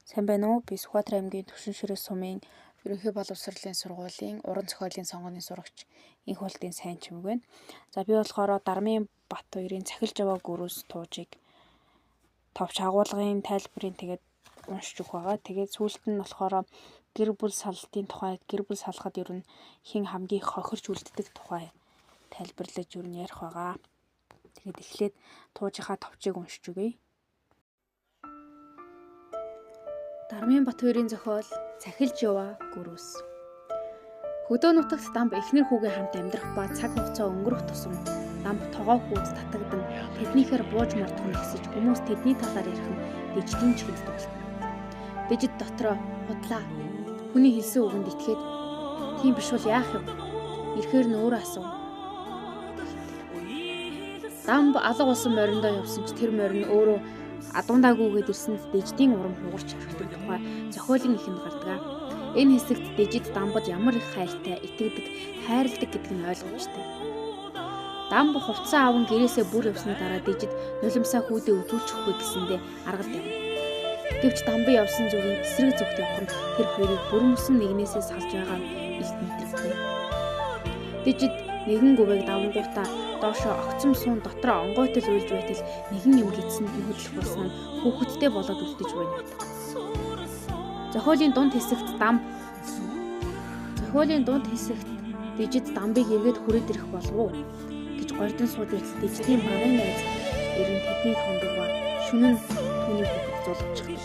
Сайн байна уу? Би Сүхбаатар аймгийн Төвшин Ширээ сумын ерөнхий боловсролын сургуулийн уран зохиолын сонгууны сурагч Инх болтын сайн чимэг байна. За би болохоор Дармын Бат хоёрын Цахилж яваа гүрүүс туужийг товч агуулгын тайлбарыг тэгээд уншиж өгөх байгаа. Тэгээд сүүлд нь болохоор гэр бүл саллтын тухай, гэр бүл салахад ер нь хэн хамгийн хохирч үлддэг тухай тайлбарлаж ер нь ярих байгаа. Тэгээд эхлээд туужийнхаа товчийг уншиж өгье. Дармын Бат хоёрын зохиол Цахилж яваа гүрүүс. Хөдөө нутагт Дамб эхнэр хүүгийн хамт амьдрах ба цаг хугацаа өнгөрөх тусам Дамб тогоо хүүд татагдан тэднийхээр бууж мордох нэгсэж хүмүүс тэдний талаар ярих нь Дижидийн чихэнд дуулна. Дижид дотроо худлаа. Хүний хэлсэн үгэнд итгээд тийм биш бол яах юм? Ирэхээр нь өөрөө асуув. Дамб алга болсон мориндоо явсан ч тэр морин өөрөө адуундаагүйгээд ирсэнд Дижидийн урам хугарч харагддаг тухай зохиолын ихэнд гардаг. Энэ хэсэгт Дижид Дамбад ямар их хайртай, итгэдэг, хайрладаг гэдг нь ойлгомжтой. Дамб хувцсан аавн гэрээсээ бүр явсны дараа Дижид нулимсаа хүүдээ өдүүлчихгүй гэсэндээ аргалд явна. Гэвч Дамбын явсан зүгийн эсрэг зүгт явах нь тэр хоёрыг бүрмөсөн нэгнээсээ салж байгаа илт мэдрэгдэв. Дижид нэгэн гүвээг давангуудаа доошоо огцом суун дотроо онгойтол уйлж байтал нэгэн юм гидсэнд нь хөдлөх болсон нь хүүхэдтэй болоод үлдэж байна байдаг. Зохиолын дунд хэсэгт Дижид Дамбыг эргээд хүрээд ирэх болов уу гэж гордон сууж байтал Дижидийн багын найз ерөн тэдний хондог ба шүнэн түүний хүүхэд зулгчихдаг.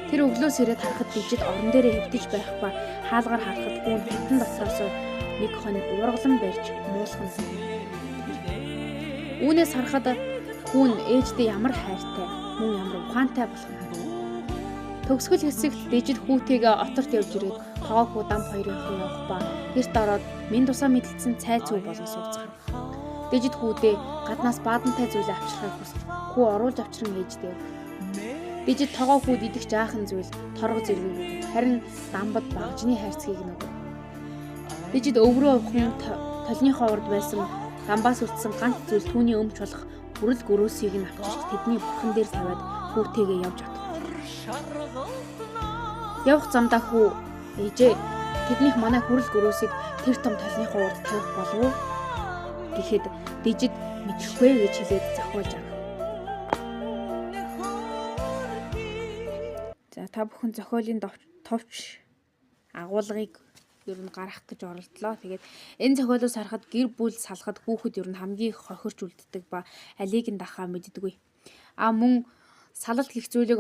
Тэр өглөөс ирээд харахад Дижид орон дээрээ хэвтэж байх ба хаалгаар харахад гүн хитэн дотроос нэг хон уургалан барьж муулах нь. Үүнээс харахад хүн ээждээ ямар хайртай, мөн ямар ухаантай болох нь харагдав. Төгсгөл хэсэгт Дижид хүүтэйгээ оторт явж ирээд тоогоо хүү Дамб хоёрын хүү явах ба эрт ороод минь тусаа мэдлэлцэн цай цүү болон сууцгав. Дижид хүүдээ гаднаас баадантай зүйлээ авчрахыг хүсч хүү оруулж авчран ээждээ. Дижид тоогоо хүүд идэх жаахан зүйл торго зэрэг харин Дамбад багжны хайрцгийг нөгөв. Дижид өврөө ухын толныхоо урд байсан Дамбаас үлдсэн ганц зүйл түүний өмч болох хүрэл гөрөөсийг нь авчирч тэдний бурхан дээр тавиад хүүтэйгээ явж чадах. Явах замдаа хүү ээжээ тэднийх манай хүрэл гөрөөсийг тэр том толныхоо урд тавих болов уу гэхэд Дижид мэдэхгүй гэж хэлээд зохиолж байгаа. За та бүхэн зохиолын товч агуулгыг ер нь гаргах гэж оролдлоо. Тэгээд энэ зохиолоос харахад гэр бүл салахад хүүхэд ер нь хамгийн хохирч үлддэг ба алийг нь дахаа мэддэггүй. Мөн салалт гэх зүйлийг